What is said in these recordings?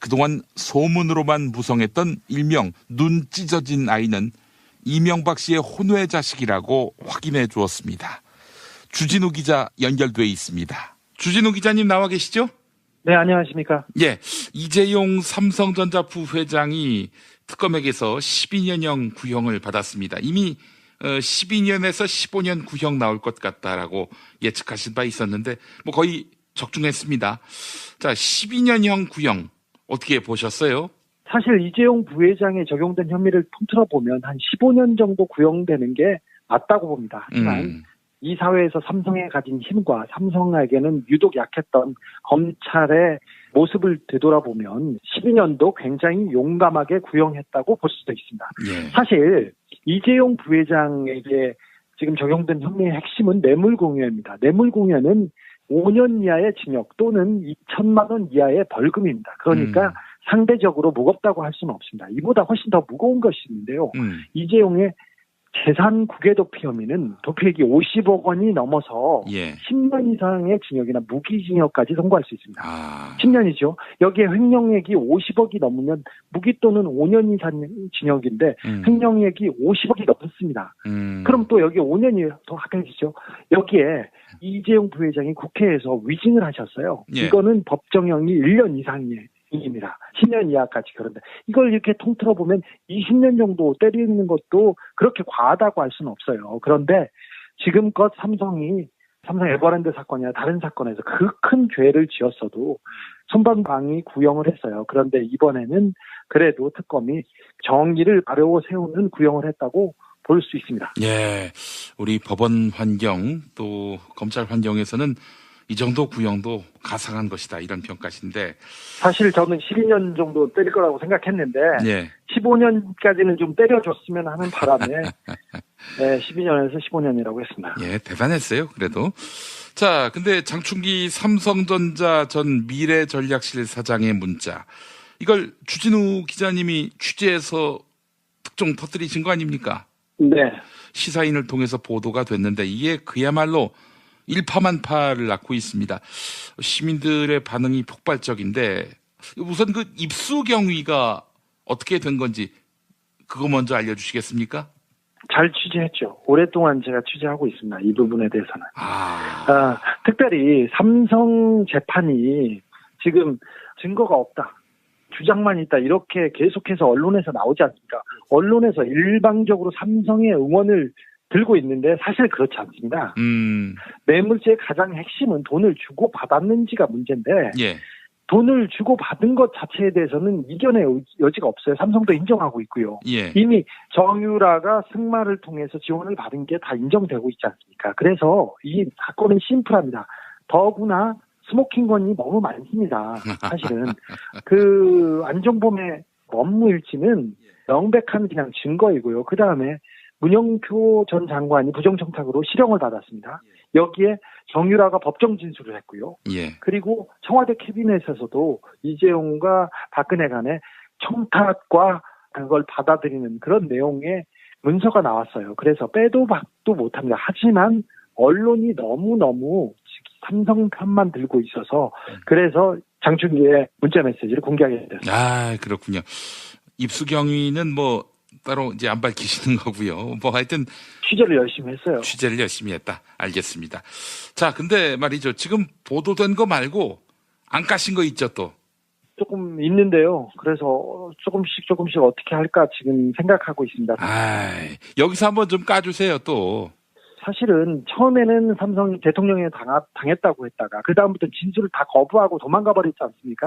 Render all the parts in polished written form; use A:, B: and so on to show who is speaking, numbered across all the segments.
A: 그동안 소문으로만 무성했던 일명 눈 찢어진 아이는 이명박 씨의 혼외 자식이라고 확인해 주었습니다. 주진우 기자 연결돼 있습니다. 주진우 기자님 나와 계시죠?
B: 네, 안녕하십니까?
A: 예, 이재용 삼성전자 부회장이 특검에게서 12년형 구형을 받았습니다. 이미 12년에서 15년 구형 나올 것 같다라고 예측하신 바 있었는데 뭐 거의 적중했습니다. 자, 12년형 구형 어떻게 보셨어요?
B: 사실 이재용 부회장에 적용된 혐의를 통틀어 보면 한 15년 정도 구형되는 게 맞다고 봅니다. 하지만 이 사회에서 삼성에 가진 힘과 삼성에게는 유독 약했던 검찰의 모습을 되돌아보면 12년도 굉장히 용감하게 구형했다고 볼 수도 있습니다.
A: 예.
B: 사실 이재용 부회장에게 지금 적용된 혐의의 핵심은 뇌물공여입니다. 뇌물공여는 5년 이하의 징역 또는 2천만 원 이하의 벌금입니다. 그러니까 상대적으로 무겁다고 할 수는 없습니다. 이보다 훨씬 더 무거운 것이 있는데요. 이재용의 재산 국외 도피 혐의는 도피액이 50억 원이 넘어서 10년 이상의 징역이나 무기징역까지 선고할 수 있습니다. 10년이죠. 여기에 횡령액이 50억이 넘으면 무기 또는 5년 이상 징역인데 횡령액이 50억이 넘습니다. 그럼 또 여기 5년이 더 합해지죠. 여기에 이재용 부회장이 국회에서 위증을 하셨어요. 이거는 법정형이 1년 이상이에요. 입니다. 10년 이하까지. 그런데 이걸 이렇게 통틀어 보면 20년 정도 때리는 것도 그렇게 과하다고 할 수는 없어요. 그런데 지금껏 삼성 에버랜드 사건이나 다른 사건에서 그 큰 죄를 지었어도 손방망이 구형을 했어요. 그런데 이번에는 그래도 특검이 정의를 바로 세우는 구형을 했다고 볼 수 있습니다.
A: 예, 우리 법원 환경 또 검찰 환경에서는 이 정도 구형도 가상한 것이다 이런 평가신데
B: 사실 저는 12년 정도 때릴 거라고 생각했는데 15년까지는 좀 때려줬으면 하는 바람에 12년에서 15년이라고 했습니다.
A: 예, 대단했어요. 그래도 자, 근데 장충기 삼성전자 전 미래전략실 사장의 문자 이걸 주진우 기자님이 취재해서 특종 터뜨리신 거 아닙니까?
B: 네.
A: 시사인을 통해서 보도가 됐는데 이게 그야말로 일파만파를 낳고 있습니다. 시민들의 반응이 폭발적인데 우선 그 입수 경위가 어떻게 된 건지 그거 먼저 알려주시겠습니까?
B: 잘 취재했죠. 오랫동안 제가 취재하고 있습니다. 이 부분에 대해서는. 특별히 삼성 재판이 지금 증거가 없다. 주장만 있다. 이렇게 계속해서 언론에서 나오지 않습니까? 언론에서 일방적으로 삼성의 응원을 들고 있는데 사실 그렇지 않습니다. 뇌물죄의 가장 핵심은 돈을 주고 받았는지가 문제인데 돈을 주고 받은 것 자체에 대해서는 이견의 여지가 없어요. 삼성도 인정하고 있고요. 이미 정유라가 승마를 통해서 지원을 받은 게 다 인정되고 있지 않습니까? 그래서 이 사건은 심플합니다. 더구나 스모킹건이 너무 많습니다. 사실은 그 안종범의 업무일지는 명백한 그냥 증거이고요. 그 다음에 문영표 전 장관이 부정청탁으로 실형을 받았습니다. 여기에 정유라가 법정 진술을 했고요. 그리고 청와대 캐비넷에서도 이재용과 박근혜 간의 청탁과 그걸 받아들이는 그런 내용의 문서가 나왔어요. 그래서 빼도 박도 못합니다. 하지만 언론이 너무너무 삼성 편만 들고 있어서 그래서 장충기의 문자 메시지를 공개하게 됐습니다.
A: 그렇군요. 입수 경위는 뭐 따로 이제 안 밝히시는 거고요. 뭐 하여튼
B: 취재를 열심히 했어요.
A: 취재를 열심히 했다. 알겠습니다. 자, 근데 말이죠. 지금 보도된 거 말고 안 까신 거 있죠 또?
B: 조금 있는데요. 그래서 조금씩 어떻게 할까 지금 생각하고 있습니다.
A: 여기서 한번 좀 까주세요 또.
B: 사실은 처음에는 삼성이 대통령에 당했다고 했다가 그 다음부터 진술을 다 거부하고 도망가 버렸지 않습니까?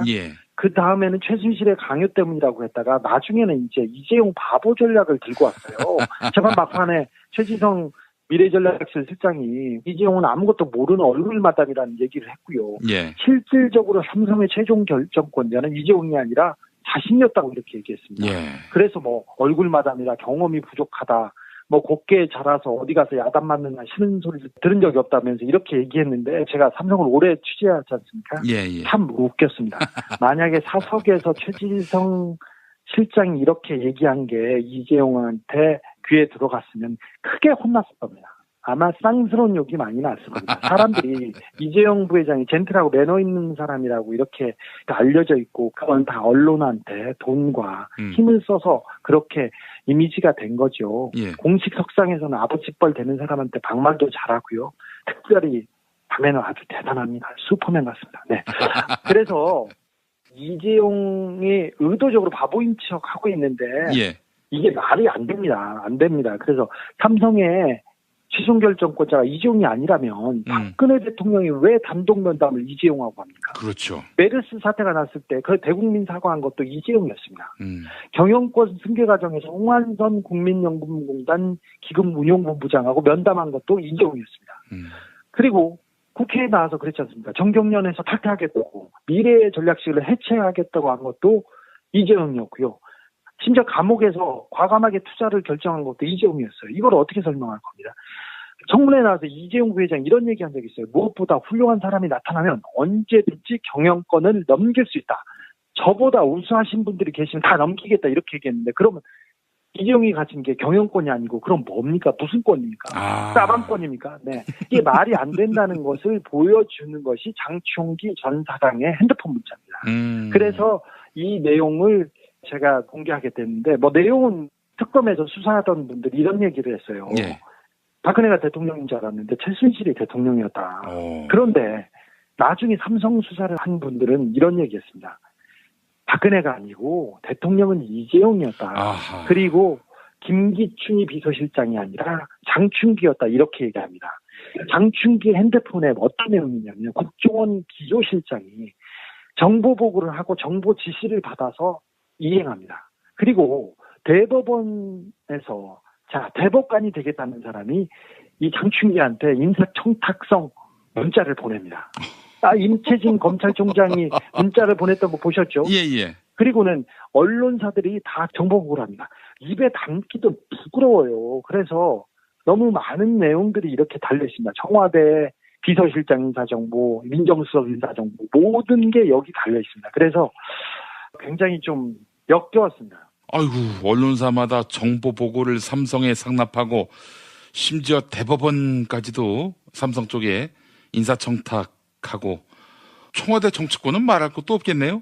B: 그 다음에는 최순실의 강요 때문이라고 했다가 나중에는 이제 이재용 바보 전략을 들고 왔어요. 재판 막판에 최지성 미래전략실 실장이 이재용은 아무것도 모르는 얼굴마담이라는 얘기를 했고요. 실질적으로 삼성의 최종 결정권자는 이재용이 아니라 자신이었다고 이렇게 얘기했습니다. 그래서 뭐 얼굴마담이라 경험이 부족하다. 뭐 곱게 자라서 어디 가서 야단 맞느냐 싫은 소리를 들은 적이 없다면서 이렇게 얘기했는데 제가 삼성을 오래 취재하지 않습니까? 참 웃겼습니다. 만약에 사석에서 최지성 실장이 이렇게 얘기한 게 이재용한테 귀에 들어갔으면 크게 혼났을 겁니다. 아마 쌍스러운 욕이 많이 났을 겁니다. 사람들이 이재용 부회장이 젠틀하고 매너 있는 사람이라고 이렇게 알려져 있고 그건 다 언론한테 돈과 힘을 써서 그렇게 이미지가 된 거죠.
A: 예.
B: 공식 석상에서는 아버지뻘 되는 사람한테 막말도 잘하고요. 특별히 밤에는 아주 대단합니다. 슈퍼맨 같습니다. 네. 그래서 이재용이 의도적으로 바보인 척 하고 있는데
A: 예.
B: 이게 말이 안 됩니다. 안 됩니다. 그래서 삼성의 최종 결정권자가 이재용이 아니라면 박근혜 대통령이 왜 단독 면담을 이재용하고 합니까?
A: 그렇죠.
B: 메르스 사태가 났을 때 그 대국민 사과한 것도 이재용이었습니다. 경영권 승계 과정에서 홍한선 국민연금공단 기금운용본부장하고 면담한 것도 이재용이었습니다. 그리고 국회에 나와서 그랬지 않습니까? 정경련에서 탈퇴하겠다고 미래의 전략실을 해체하겠다고 한 것도 이재용이었고요. 심지어 감옥에서 과감하게 투자를 결정한 것도 이재용이었어요. 이걸 어떻게 설명할 겁니다. 청문회에 나와서 이재용 부회장이 이런 얘기한 적이 있어요. 무엇보다 훌륭한 사람이 나타나면 언제든지 경영권을 넘길 수 있다. 저보다 우수하신 분들이 계시면 다 넘기겠다 이렇게 얘기했는데 그러면 이재용이 가진 게 경영권이 아니고 그럼 뭡니까? 무슨 권입니까? 따방권입니까? 네. 이게 말이 안 된다는 것을 보여주는 것이 장충기 전 사장의 핸드폰 문자입니다. 그래서 이 내용을 제가 공개하게 됐는데 뭐 내용은 특검에서 수사하던 분들이 이런 얘기를 했어요.
A: 예.
B: 박근혜가 대통령인 줄 알았는데 최순실이 대통령이었다. 그런데 나중에 삼성 수사를 한 분들은 이런 얘기했습니다. 박근혜가 아니고 대통령은 이재용이었다. 아하. 그리고 김기춘이 비서실장이 아니라 장충기였다. 이렇게 얘기합니다. 장충기 핸드폰에 어떤 내용이냐면 국정원 기조실장이 정보 보고를 하고 정보 지시를 받아서 이행합니다. 그리고 대법원에서 대법관이 되겠다는 사람이 이 장충기한테 인사청탁성 문자를 보냅니다. 임채진 검찰총장이 문자를 보냈던 거 보셨죠?
A: 예.
B: 그리고는 언론사들이 다 정보 보고를 합니다. 입에 담기도 부끄러워요. 그래서 너무 많은 내용들이 이렇게 달려있습니다. 청와대 비서실장 인사정보, 민정수석 인사정보 모든 게 여기 달려있습니다. 그래서 굉장히 좀 역겨웠습니다.
A: 아이고, 언론사마다 정보 보고를 삼성에 상납하고 심지어 대법원까지도 삼성 쪽에 인사청탁하고 청와대 정치권은 말할 것도 없겠네요?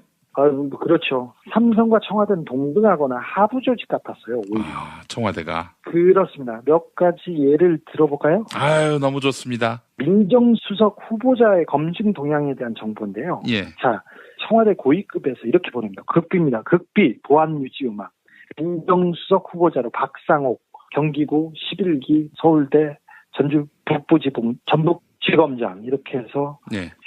B: 그렇죠. 삼성과 청와대는 동등하거나 하부 조직 같았어요. 오히려.
A: 청와대가.
B: 그렇습니다. 몇 가지 예를 들어볼까요?
A: 아유, 너무 좋습니다.
B: 민정수석 후보자의 검증 동향에 대한 정보인데요.
A: 예.
B: 자, 청와대 고위급에서 이렇게 보냅니다. 극비입니다. 극비, 보안 유지 음악. 민정수석 후보자로 박상옥, 경기구 11기 서울대 전주 북부지검 전북지검장 이렇게 해서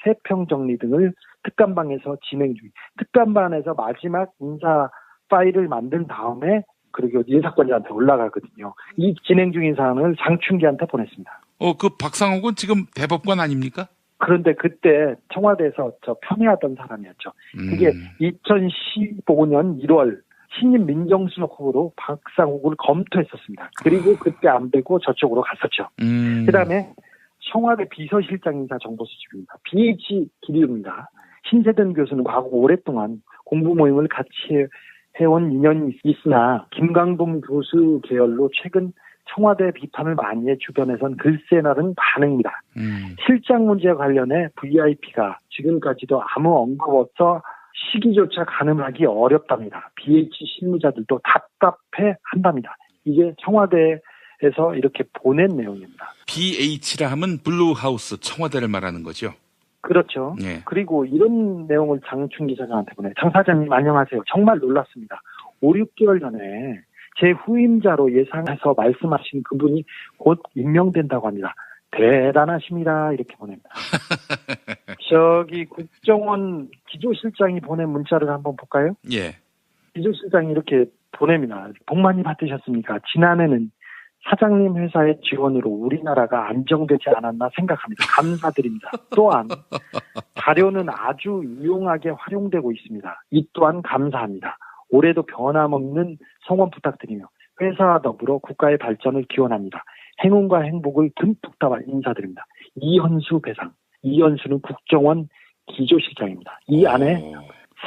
B: 세평 정리 등을 특감방에서 진행 중. 특감반에서 마지막 인사 파일을 만든 다음에 그리고 인사권자한테 올라가거든요. 이 진행 중인 사안을 장충기한테 보냈습니다.
A: 그 박상옥은 지금 대법관 아닙니까?
B: 그런데 그때 청와대에서 편애하던 사람이었죠. 그게 2015년 1월 신임 민정수석 후보로 박상옥을 검토했었습니다. 그리고 그때 안 되고 저쪽으로 갔었죠. 그다음에 청와대 비서실장 인사 정보 수집입니다. BH 기류입니다. 신세든 교수는 과거 오랫동안 공부 모임을 같이 해온 인연이 있으나 김강동 교수 계열로 최근 청와대 비판을 많이 해 주변에선 글쎄 나른 반응입니다. 실장 문제와 관련해 VIP가 지금까지도 아무 언급 없어 시기조차 가늠하기 어렵답니다. BH 실무자들도 답답해 한답니다. 이게 청와대에서 이렇게 보낸 내용입니다.
A: BH라 하면 블루하우스 청와대를 말하는 거죠?
B: 그렇죠.
A: 예.
B: 그리고 이런 내용을 장충기 사장한테 보내. 장 사장님 안녕하세요. 정말 놀랐습니다. 5, 6개월 전에 제 후임자로 예상해서 말씀하신 그분이 곧 임명된다고 합니다. 대단하십니다. 이렇게 보냅니다. 저기 국정원 기조실장이 보낸 문자를 한번 볼까요?
A: 예.
B: 기조실장이 이렇게 보냅니다. 복 많이 받으셨습니까? 지난해는 사장님 회사의 지원으로 우리나라가 안정되지 않았나 생각합니다. 감사드립니다. 또한 자료는 아주 유용하게 활용되고 있습니다. 이 또한 감사합니다. 올해도 변함없는 성원 부탁드리며 회사와 더불어 국가의 발전을 기원합니다. 행운과 행복을 듬뿍 담아 인사드립니다. 이현수 배상. 이현수는 국정원 기조실장입니다. 이 안에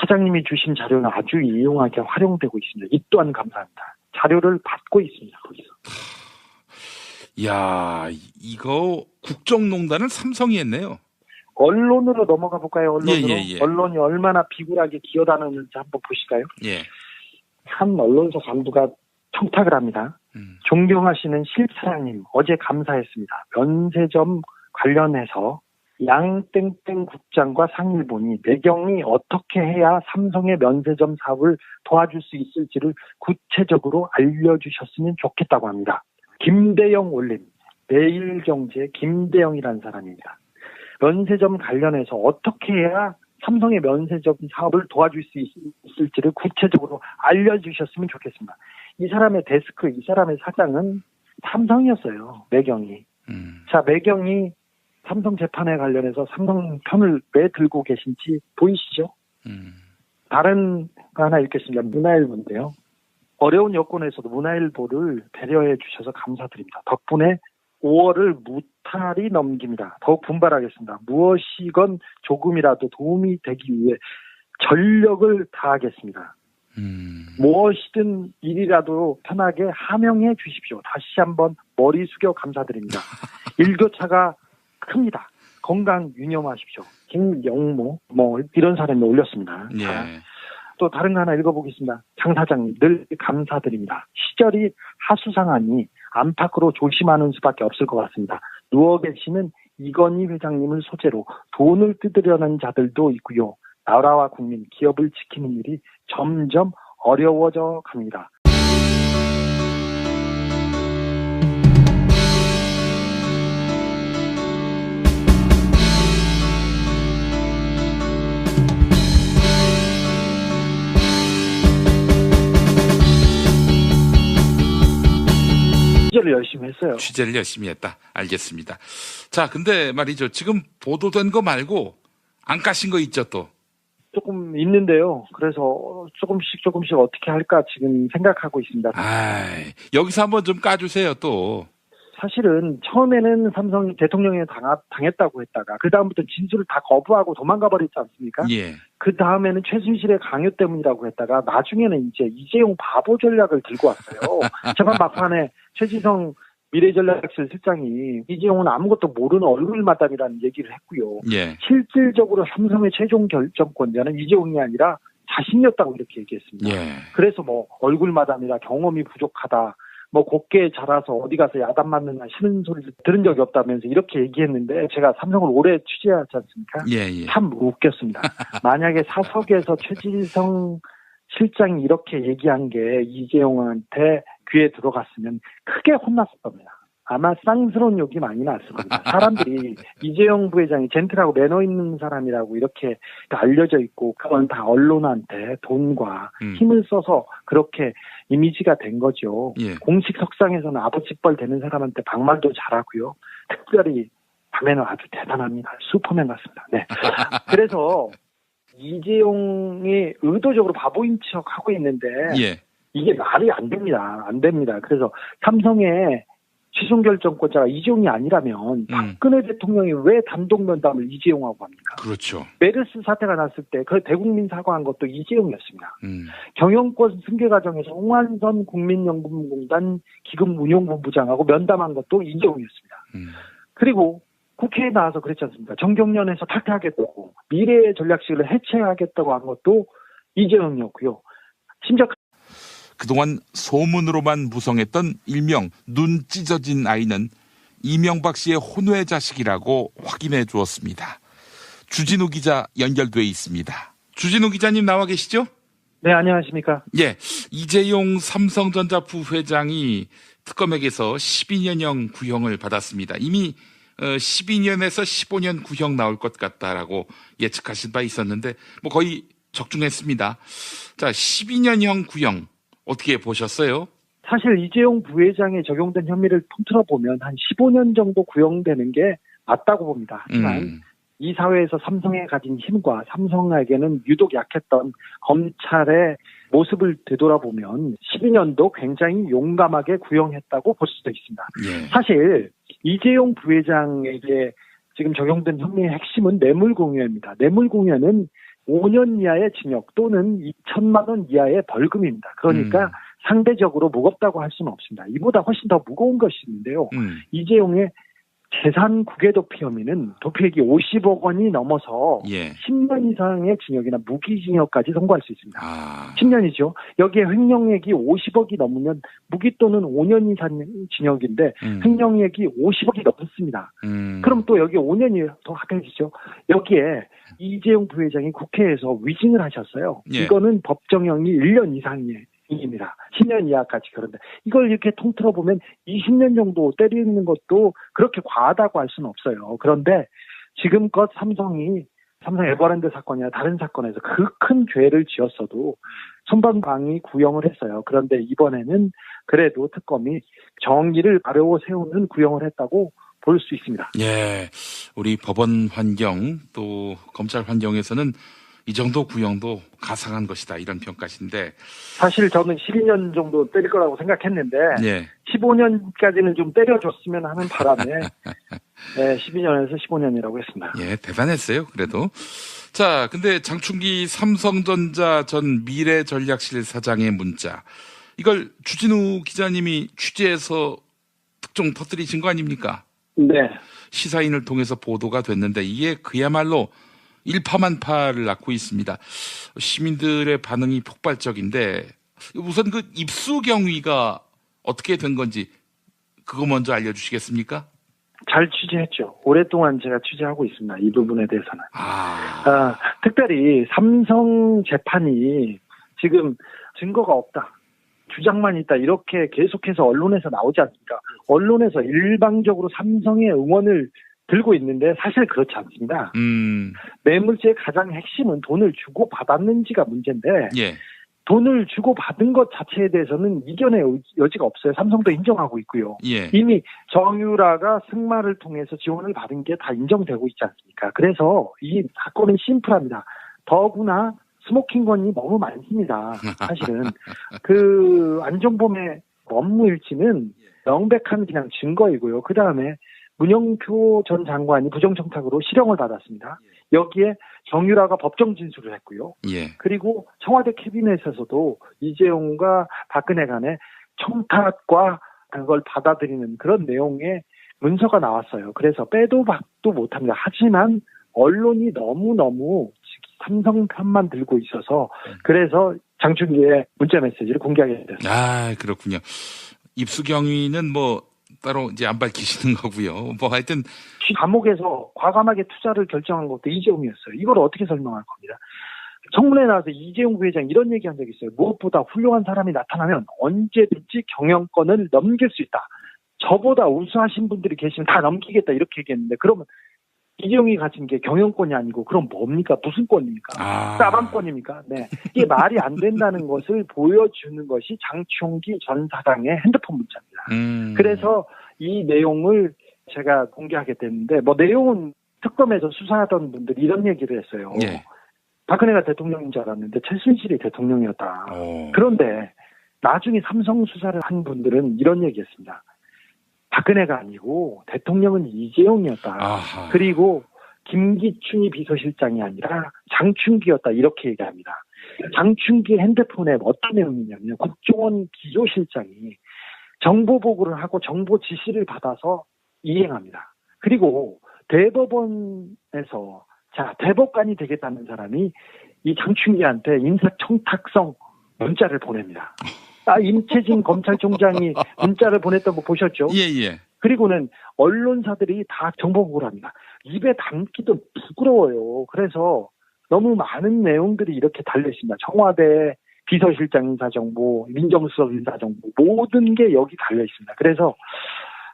B: 사장님이 주신 자료는 아주 유용하게 활용되고 있습니다. 이 또한 감사합니다. 자료를 받고 있습니다. 거기서.
A: 이야, 이거 국정농단은 삼성이 했네요.
B: 언론으로 넘어가 볼까요? 언론으로.
A: 예.
B: 언론이 얼마나 비굴하게 기어다니는지 한번 보실까요?
A: 예.
B: 한 언론사 간부가 청탁을 합니다. 존경하시는 실사장님, 어제 감사했습니다. 면세점 관련해서 양땡땡 국장과 상의를 보니 매경이 어떻게 해야 삼성의 면세점 사업을 도와줄 수 있을지를 구체적으로 알려주셨으면 좋겠다고 합니다. 김대영 올림, 매일경제 김대영이라는 사람입니다. 면세점 관련해서 어떻게 해야 삼성의 면세점 사업을 도와줄 수 있을지를 구체적으로 알려주셨으면 좋겠습니다. 이 사람의 데스크, 이 사람의 사장은 삼성이었어요. 매경이. 자, 매경이 삼성 재판에 관련해서 삼성 편을 왜 들고 계신지 보이시죠? 다른 거 하나 읽겠습니다. 문화일보인데요. 어려운 여건에서도 문화일보를 배려해 주셔서 감사드립니다. 덕분에 5월을 무탈이 넘깁니다. 더욱 분발하겠습니다. 무엇이건 조금이라도 도움이 되기 위해 전력을 다하겠습니다. 무엇이든 일이라도 편하게 하명해 주십시오. 다시 한번 머리 숙여 감사드립니다. 일교차가 큽니다. 건강 유념하십시오. 김영모 이런 사람이 올렸습니다.
A: 예.
B: 자, 또 다른 거 하나 읽어보겠습니다. 장 사장님 늘 감사드립니다. 시절이 하수상하니 안팎으로 조심하는 수밖에 없을 것 같습니다. 누워 계시는 이건희 회장님을 소재로 돈을 뜯으려는 자들도 있고요. 나라와 국민, 기업을 지키는 일이 점점 어려워져 갑니다. 취재를 열심히 했어요.
A: 취재를 열심히 했다. 알겠습니다. 자, 근데 말이죠. 지금 보도된 거 말고 안 까신 거 있죠, 또?
B: 조금 있는데요. 그래서 조금씩 어떻게 할까 지금 생각하고 있습니다.
A: 여기서 한번 좀 까주세요, 또.
B: 사실은 처음에는 삼성이 대통령에 당했다고 했다가 그 다음부터 진술을 다 거부하고 도망가 버렸지 않습니까?
A: 예.
B: 그 다음에는 최순실의 강요 때문이라고 했다가 나중에는 이제 이재용 바보 전략을 들고 왔어요. 재판 막판에 최지성 미래전략실 실장이 이재용은 아무것도 모르는 얼굴마담이라는 얘기를 했고요.
A: 예.
B: 실질적으로 삼성의 최종 결정권자는 이재용이 아니라 자신이었다고 이렇게 얘기했습니다.
A: 예.
B: 그래서 얼굴마담이라 경험이 부족하다. 곱게 자라서 어디 가서 야단 맞느냐 싫은 소리를 들은 적이 없다면서 이렇게 얘기했는데 제가 삼성을 오래 취재하지 않습니까?
A: 예.
B: 참 웃겼습니다. 만약에 사석에서 최지성 실장이 이렇게 얘기한 게 이재용한테 귀에 들어갔으면 크게 혼났을 겁니다. 아마 쌍스러운 욕이 많이 났을 겁니다. 사람들이 이재용 부회장이 젠틀하고 매너 있는 사람이라고 이렇게 알려져 있고 그건 다 언론한테 돈과 힘을 써서 그렇게 이미지가 된 거죠.
A: 예.
B: 공식 석상에서는 아버지뻘 되는 사람한테 반말도 잘하고요. 특별히 밤에는 아주 대단합니다. 슈퍼맨 같습니다. 네. 그래서 이재용이 의도적으로 바보인 척 하고 있는데
A: 예.
B: 이게 말이 안 됩니다. 안 됩니다. 그래서 삼성의 최종 결정권자가 이재용이 아니라면 박근혜 대통령이 왜 단독 면담을 이재용하고 합니까?
A: 그렇죠.
B: 메르스 사태가 났을 때 그 대국민 사과한 것도 이재용이었습니다. 경영권 승계 과정에서 홍한선 국민연금공단 기금운용본부장하고 면담한 것도 이재용이었습니다. 그리고 국회에 나와서 그랬지 않습니까? 정경련에서 탈퇴하겠다고 미래의 전략실을 해체하겠다고 한 것도 이재용이었고요. 심지어
A: 그동안 소문으로만 무성했던 일명 눈 찢어진 아이는 이명박 씨의 혼외 자식이라고 확인해 주었습니다. 주진우 기자 연결돼 있습니다. 주진우 기자님 나와 계시죠?
B: 네, 안녕하십니까?
A: 예, 이재용 삼성전자 부회장이 특검에게서 12년형 구형을 받았습니다. 이미 12년에서 15년 구형 나올 것 같다라고 예측하신 바 있었는데 거의 적중했습니다. 자, 12년형 구형 어떻게 보셨어요?
B: 사실 이재용 부회장에 적용된 혐의를 통틀어 보면 한 15년 정도 구형되는 게 맞다고 봅니다. 하지만 이 사회에서 삼성에 가진 힘과 삼성에게는 유독 약했던 검찰의 모습을 되돌아보면 12년도 굉장히 용감하게 구형했다고 볼 수도 있습니다.
A: 예.
B: 사실 이재용 부회장에게 지금 적용된 혐의의 핵심은 뇌물공여입니다. 뇌물공여는 5년 이하의 징역 또는 2천만 원 이하의 벌금입니다. 그러니까 상대적으로 무겁다고 할 수는 없습니다. 이보다 훨씬 더 무거운 것이 있는데요. 이재용의 재산 국외도피 혐의는 도피액이 50억 원이 넘어서 10년 이상의 징역이나 무기징역까지 선고할 수 있습니다. 10년이죠. 여기에 횡령액이 50억이 넘으면 무기 또는 5년 이상 징역인데 횡령액이 50억이 넘습니다. 그럼 또 여기 5년이 더 합해지죠. 여기에 이재용 부회장이 국회에서 위증을 하셨어요. 이거는 법정형이 1년 이상이에요. 입니다. 10년 이하까지. 그런데 이걸 이렇게 통틀어 보면 20년 정도 때리는 것도 그렇게 과하다고 할 수는 없어요. 그런데 지금껏 삼성 에버랜드 사건이나 다른 사건에서 그 큰 죄를 지었어도 손방망이 구형을 했어요. 그런데 이번에는 그래도 특검이 정의를 바로 세우는 구형을 했다고 볼 수 있습니다.
A: 예, 우리 법원 환경 또 검찰 환경에서는 이 정도 구형도 가상한 것이다 이런 평가신데
B: 사실 저는 12년 정도 때릴 거라고 생각했는데 15년까지는 좀 때려줬으면 하는 바람에 12년에서 15년이라고 했습니다.
A: 예, 대단했어요. 그래도 자, 근데 장충기 삼성전자 전 미래전략실 사장의 문자 이걸 주진우 기자님이 취재해서 특종 터뜨리신 거 아닙니까?
B: 네.
A: 시사인을 통해서 보도가 됐는데 이게 그야말로 일파만파를 낳고 있습니다. 시민들의 반응이 폭발적인데 우선 그 입수 경위가 어떻게 된 건지 그거 먼저 알려주시겠습니까?
B: 잘 취재했죠. 오랫동안 제가 취재하고 있습니다. 이 부분에 대해서는. 특별히 삼성 재판이 지금 증거가 없다. 주장만 있다. 이렇게 계속해서 언론에서 나오지 않습니까? 언론에서 일방적으로 삼성의 응원을 들고 있는데 사실 그렇지 않습니다. 뇌물죄의 가장 핵심은 돈을 주고 받았는지가 문제인데 돈을 주고 받은 것 자체에 대해서는 이견의 여지가 없어요. 삼성도 인정하고 있고요. 이미 정유라가 승마를 통해서 지원을 받은 게 다 인정되고 있지 않습니까? 그래서 이 사건은 심플합니다. 더구나 스모킹건이 너무 많습니다. 사실은 그 안종범의 업무일치는 명백한 그냥 증거이고요. 그 다음에 문영표 전 장관이 부정청탁으로 실형을 받았습니다. 여기에 정유라가 법정 진술을 했고요. 그리고 청와대 캐비넷에서도 이재용과 박근혜 간의 청탁과 그걸 받아들이는 그런 내용의 문서가 나왔어요. 그래서 빼도 박도 못합니다. 하지만 언론이 너무너무 삼성 편만 들고 있어서 그래서 장충기의 문자 메시지를 공개하게 됐습니다.
A: 그렇군요. 입수 경위는 따로 이제 안 밝히시는 거고요. 하여튼
B: 감옥에서 과감하게 투자를 결정한 것도 이재용이었어요. 이걸 어떻게 설명할 겁니다. 청문회에 나와서 이재용 부회장 이런 얘기한 적이 있어요. 무엇보다 훌륭한 사람이 나타나면 언제든지 경영권을 넘길 수 있다. 저보다 우수하신 분들이 계시면 다 넘기겠다 이렇게 얘기했는데 그러면 이재용이 가진 게 경영권이 아니고 그럼 뭡니까? 무슨 권입니까? 싸방권입니까? 네. 이게 말이 안 된다는 것을 보여주는 것이 장충기 전 사장의 핸드폰 문자입니다. 그래서 이 내용을 제가 공개하게 됐는데 내용은 특검에서 수사하던 분들이 이런 얘기를 했어요. 박근혜가 대통령인 줄 알았는데 최순실이 대통령이었다. 그런데 나중에 삼성 수사를 한 분들은 이런 얘기했습니다. 박근혜가 아니고 대통령은 이재용이었다. 그리고 김기춘이 비서실장이 아니라 장충기였다. 이렇게 얘기합니다. 장충기 핸드폰에 어떤 내용이냐면 국정원 기조실장이 정보 보고를 하고 정보 지시를 받아서 이행합니다. 그리고 대법원에서 대법관이 되겠다는 사람이 이 장충기한테 인사청탁성 문자를 보냅니다. 임채진 검찰총장이 문자를 보냈던 거 보셨죠? 그리고는 언론사들이 다 정보 보고를 합니다. 입에 담기도 부끄러워요. 그래서 너무 많은 내용들이 이렇게 달려있습니다. 청와대 비서실장 인사정보, 민정수석 인사정보 모든 게 여기 달려있습니다. 그래서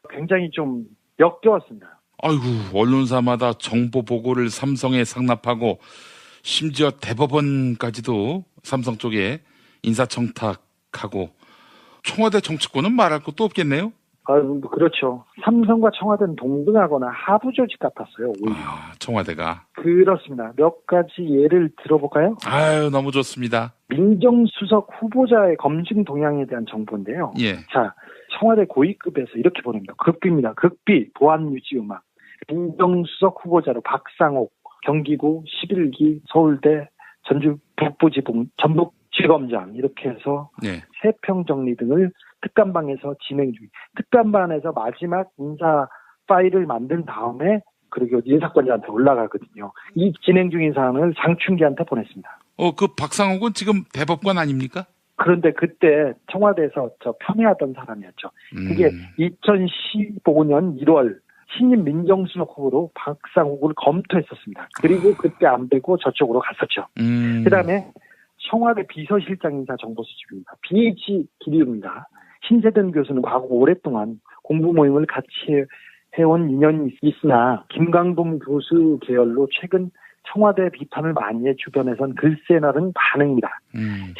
B: 굉장히 좀 역겨웠습니다.
A: 아이고, 언론사마다 정보 보고를 삼성에 상납하고 심지어 대법원까지도 삼성 쪽에 인사청탁하고 청와대 정치권은 말할 것도 없겠네요?
B: 그렇죠. 삼성과 청와대는 동등하거나 하부 조직 같았어요. 오히려.
A: 청와대가.
B: 그렇습니다. 몇 가지 예를 들어볼까요?
A: 너무 좋습니다.
B: 민정수석 후보자의 검증 동향에 대한 정보인데요. 청와대 고위급에서 이렇게 보냅니다. 급비입니다. 급비, 보안 유지 음악. 민정수석 후보자로 박상옥, 경기구 11기 서울대 전북 지검장 이렇게 해서
A: 네.
B: 세평 정리 등을 특감반에서 진행 중. 특감반에서 마지막 인사 파일을 만든 다음에 그리고 인사권자한테 올라가거든요. 이 진행 중인 사안을 장충기한테 보냈습니다.
A: 그 박상욱은 지금 대법관 아닙니까?
B: 그런데 그때 청와대에서 편애하던 사람이었죠. 그게 2015년 1월 신임 민정수석 후보로 박상욱을 검토했었습니다. 그리고 그때 안 되고 저쪽으로 갔었죠. 그다음에 청와대 비서실장 인사 정보 수집입니다. BH 기류입니다. 신세든 교수는 과거 오랫동안 공부 모임을 같이 해온 인연이 있으나 김강동 교수 계열로 최근 청와대 비판을 많이 해 주변에선 글쎄 나른 반응입니다.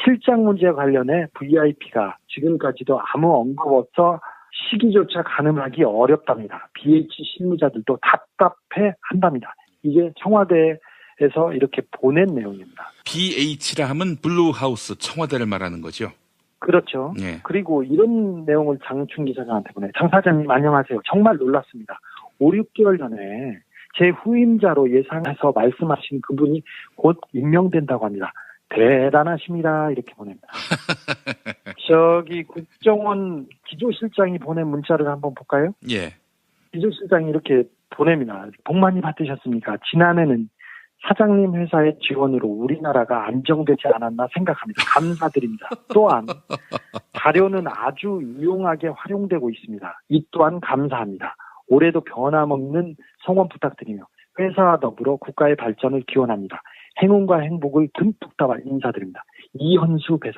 B: 실장 문제와 관련해 VIP가 지금까지도 아무 언급 없어 시기조차 가늠하기 어렵답니다. BH 실무자들도 답답해 한답니다. 이게 청와대에서 이렇게 보낸 내용입니다.
A: BH라 하면 블루하우스 청와대를 말하는 거죠?
B: 그렇죠.
A: 네.
B: 그리고 이런 내용을 장충 기자한테 보내. 장 사장님 안녕하세요. 정말 놀랐습니다. 5, 6개월 전에 제 후임자로 예상해서 말씀하신 그분이 곧 임명된다고 합니다. 대단하십니다. 이렇게 보냅니다. 저기 국정원 기조실장이 보낸 문자를 한번 볼까요?
A: 예.
B: 기조실장이 이렇게 보냅니다. 복 많이 받으셨습니까? 지난해는 사장님 회사의 지원으로 우리나라가 안정되지 않았나 생각합니다. 감사드립니다. 또한 자료는 아주 유용하게 활용되고 있습니다. 이 또한 감사합니다. 올해도 변함없는 성원 부탁드리며 회사와 더불어 국가의 발전을 기원합니다. 행운과 행복을 듬뿍 담아 인사드립니다. 이현수 배사.